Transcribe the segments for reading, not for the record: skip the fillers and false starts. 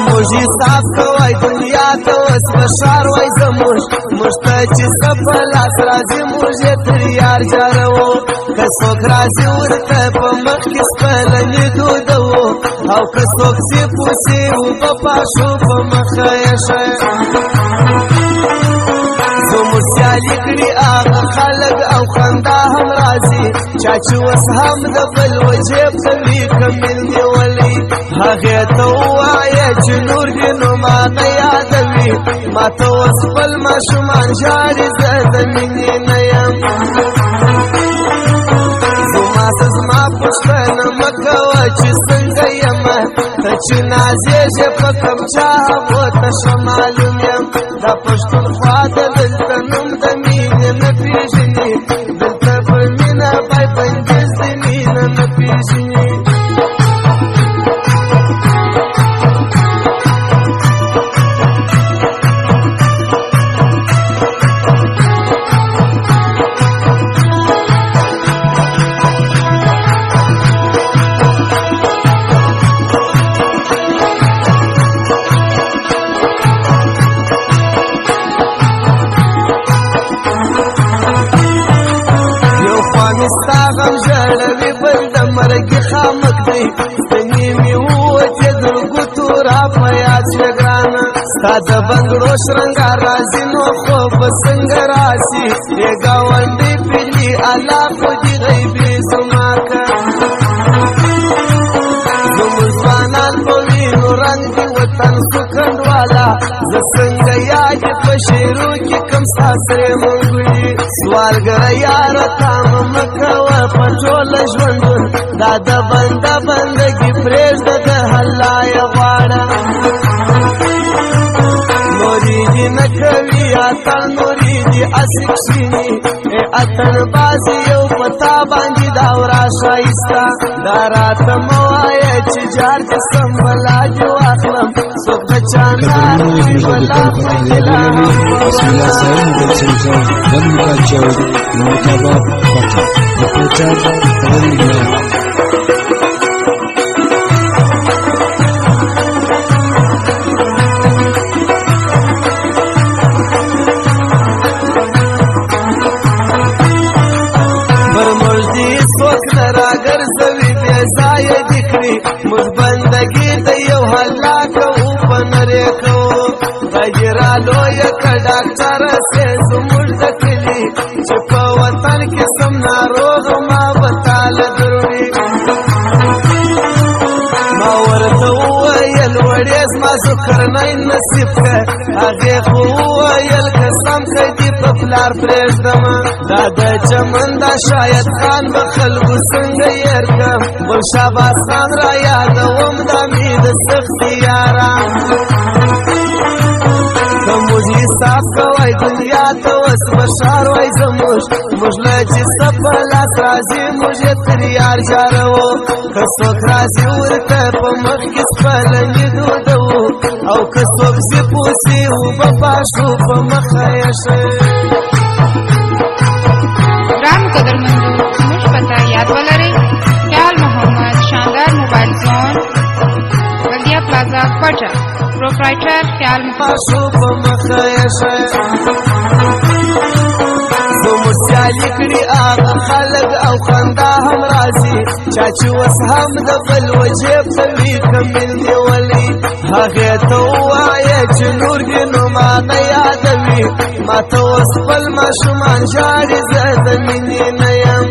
زموږ حساب کوئ دنیا ته اوس بشار وای زموږ ته چې څه په لاس راځي موږ یې تر یار جاروو که څوک راځي ورته په مخ کې سپلنې دودوو او که څوک چې پوسې اوبه پاشو په مخه یې ښه زموږ سیالي کړي هغه خلک او خندا هم راځي چا چې اوس هم د بل وجیب کوي کمیل نیولي هغې ته ووایه چې نور دې نو ما نه یادوي ما ته اوس خپل ماشومان ژاړي زه د مینې نه یم زما پوښتنه مه کوه چې څنګه یمه ته چې نازېږې په کوم چا هغو ته ښه معلوم یم دا پښتونخوا د دلته نوم د مینې نه پېژني دلته په مینه بندیز د مینه نه پېژني ستا غم ژړوي بل د مرګي خامک دی ستنې مې ووتې د ګوتو را په یاد شوې ګرانه ستا د بنګړو شرنګار راځي نو خوب به څنګه راسي ای ګاونډی پیلي الله خو دې غیبي زما که زموږ ځوانان په وینو رنګ دي وطن سوکندواله زه څنګه یاد په شعرو کې کوم ستا سرې منګوي سوالګره یاره تا مه کوه په ټوله ژوندون دا د بنده بندګي پرېږده د الله یې غواړه نورې دې نه کوي اتڼ نورې دې هسې کښېني ای اتڼ بازي یو په تا باندې دا ورا ښایسته دا راته مه وایه چې جار دې سم بلا دې واخلم څوک د چا نار کوي بلا په ګیله راګرځوي بې ځایه دې کړي موږ بندګي د یو الله کوو په نرې کوو غږ یې را لویه که ډاکټره سې زموږ د کلي چې په وطن کې سم ناروغ ما به تاله دروړي ما ورته وویل وړې زما ذکرنی نصیب که هغې خو وویل که سم که دې په پلار پرېږدمه دا د چمن دا شاید خان به خلکو څنګه یېر کړم ګل شهباز خان را یادوم دا مې د سختي یاران که موږ حساب کوئ دنیا ته اوس بشار وای زموږ له چې څه په لاس راځي موږ یې تر یار جاروو که څوک راځي ورته په مخ کې سپلنې دودوو او که څوک چې پوسې اوبه پاشو په مخه یې ښه ګرانو قدرمندو زموږ پته یاد ولرئ خیال محمد شاندار موبایل زون بلدیه پلازا کوټه پروپرایټر خیال پاشو په مخه یې ښه زموږ سیالي کړي هغه خلک او خندا هم راځي چا چې اوس هم د بل وجیب کوي کمیل نیولي هغې ته ووایه چې نور دې نو ما نه یادوي ما ته اوس خپل ماشومان ژاړي زه د مینې نه یم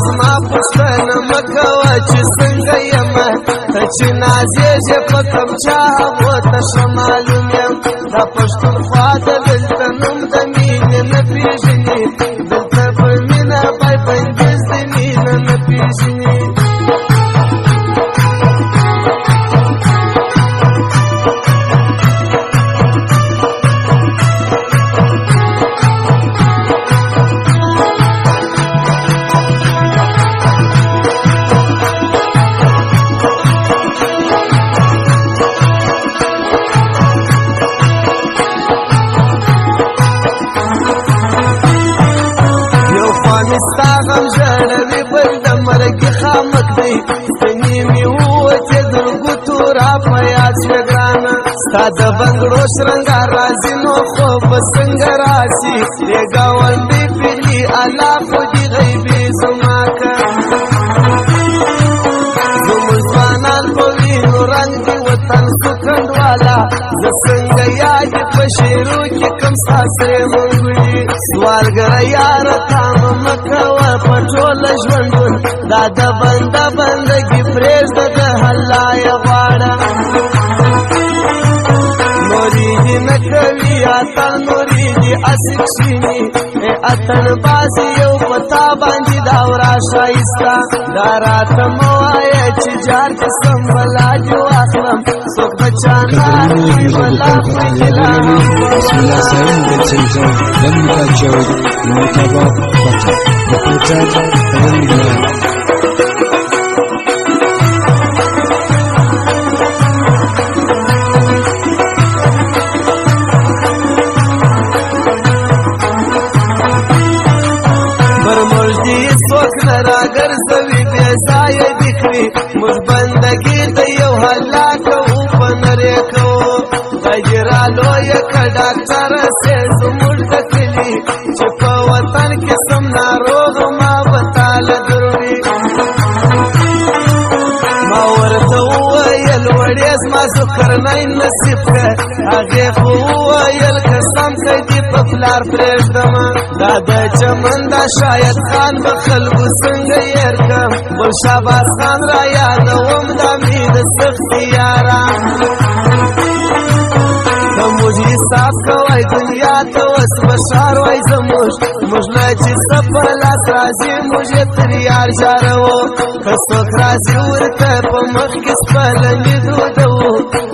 زما پوښتنه مه کوه چې څنګه یمه ته چې نازېږې په کوم چا هغو ته ښه معلوم یم دا پښتونخوا د دلته نوم د مینې نه پېژني دلته په مینه بندیز د مینه نه پېژني ستا غم ژړوي بل د مرګي خامک دی ستنې مې ووتې د ستا د بنګړو شرنګار راځي نو خوب به څنګه راشي ای ګاونډي پیلي الله خو دې غیبي زما که زموږ ځوانان په وینو رنګ دي وطن سوکڼواله زه څنګه یاد په شعرو کې کم ساسرې منګوي سوالګره یاره تا مه کوه په ټوله ژوندون دا د بنده بندګي پرېږده د الله یې غواړه نورېږي نه کوي اتن نورېږي هسې کښېني ای اتن بازي یو په تا باندې دا ورا ښایسته دا راته مه وایه چې جار کې سم بلا دې واخلم څوک د چا نه اخلي بلا خوږې لا بسم الله سعید del centro dell'Italia Montava Bata Reportage Rendiglio راګرځوي بې ځایه دې کړي موږ بندګي د یو هلاک اوبه نرې کوو خدای دې رالویه که ډاکټره سې زموږ د کلي چې په وطن کې سم ناروغ ما به تاله دروي ما ورته وویل وړې زما ذکرنی نصیب که هغې خو وویل که سم که دې په پلار پرېږدمه دا د چمن دا شاید خان به خلکو څنګه هېر کړم ګل شهباز خان را یادوم دا مې د سختي یاران که موږ حساب کوی دنیا ته اوس بشار وای زموږ موږ نه چې څه په لاس راځي موږ یې تر یار ژاروو که څوک راځي ورته په مخ کې سپلنې دودوو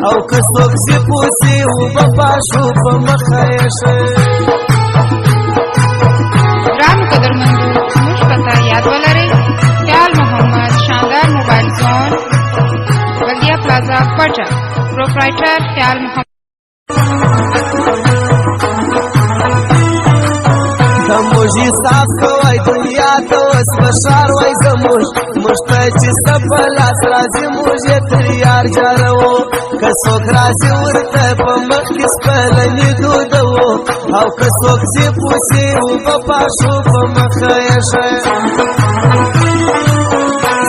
او که څوک ځي پوسي اوبه پاشو په مخه یې ښه ګرانو قدرمندو زموږ پته یاد ولرئ خیال محمد شاندار موبایل زون بلدیه پلازا کوټه پروپرایټر خیال محمد که موږ حساب کوی دنیا ته اوس بشار وای زموږ موږ ته چې څه په لاس راځي موږ یې تر یار جاروو که څوک راځي ورته په مخ کې سپلنې دودوو او که څوک ځي پوسي اوبه پاشو په مخه یې ښه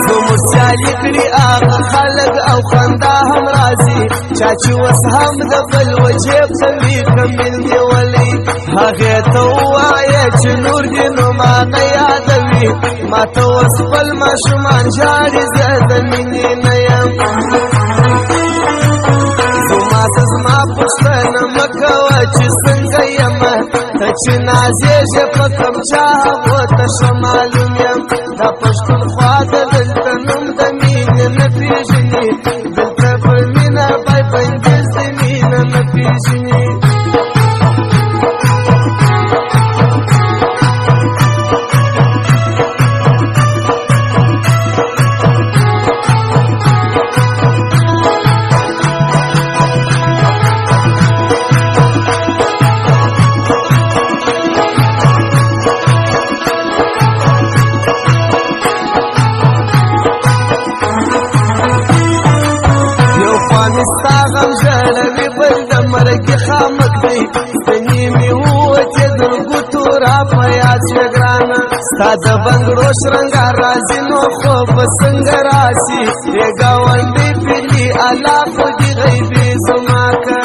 زموږ سیالي کړي هغه خلک او خندا هم راځي چا چې اوس هم د بل وجیب ته وي که مین نیولی هغې ته ووایه چې نور دې نو ما نه یادوي ما ته اوس خپل ماشومان ژاړي زه د مینې نه یم زما پوښتنه مه کوه چې څنګه یمه ته چې نازېږې په کوم چا هغو ته ښه معلوم یم دا پښتونخوا د دلته نوم د مینې نه پېژني دلته پر مینه بای بندیز د مینه نه پېژني ستا غم ژړوي بل د مرګي خامک دی ستنې مې ووتې د ګوتو را په یاد شوې ګرانه ستا د بنګړو شرنګار راځي نو خوب به څنګه راشي ای ګاونډي پیلي الله خو دې غیبي زما که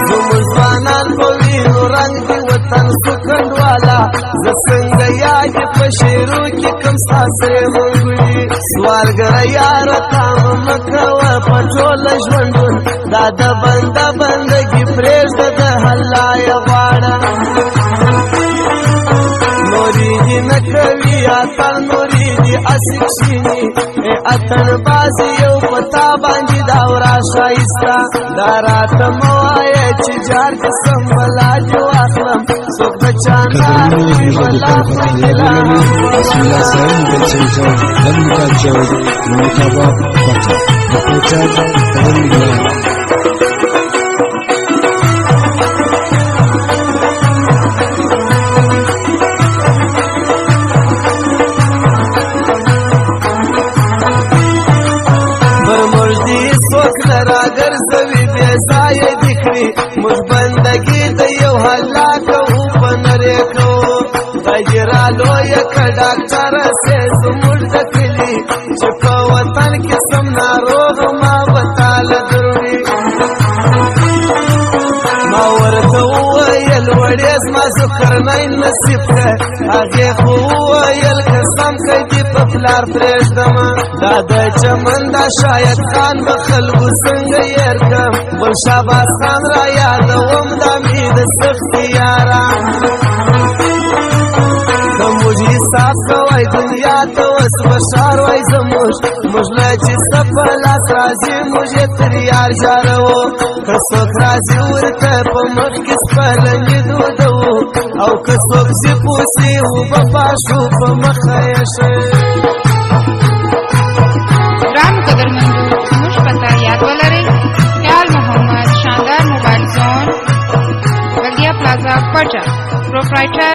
زموږ ځوانان په وینو رنګ دي وطن سوکڼواله زه څنګه یاد په شعرو کې کم ساسرې منګوي سوالګره یاره تا مه کوه په ټوله ژوندون دا د بنده بندګي پرېږده د الله یې غواړه نورېږي نه کوي اتن نورېږي هسې کښېني ای اتن بازي یو په تا باندې دا ورا ښایسته دا راته مه وایه چې جار کې سم بلا دې واخلم څوک د چا نه اخلي بلا خوږې لا بسم الله سعید del centro dell'Italia Montava Bata Reportage Rendiglio پر موږ دې څوک نه راګرځي کړي موږ بندګي د یو الله کوو په نرې کوو دایره لویه که ډاکټر سې زموږ د کلي چې په وطن کې سم ناروغ ما به تاله دروړي ما ورته وویل وړې زما ذکرنی نصیب که هغې خو وویل قسم که دې په پلار پرېږدمه دا د چمن دا شاید خان به خلکو څنګه هېر کړم بل شهباز خان را یادوم دا مې د سختي یاران که موږ حساب کوئ دنیا ته اوس بشار وای زموږ موږ نه چې څه په لاس راځي موږ یې تر یار جاروو که څوک راځي ورته په مخ کې سپلنې دودوو او که څوک چې پوسي اوبه پاشو په مخه یې ښه ګرانو قدرمندو زموږ پته یاد ولرئ خیال محمد شاندار موبایل زون بلدیه پلازا پټه پروپرایټر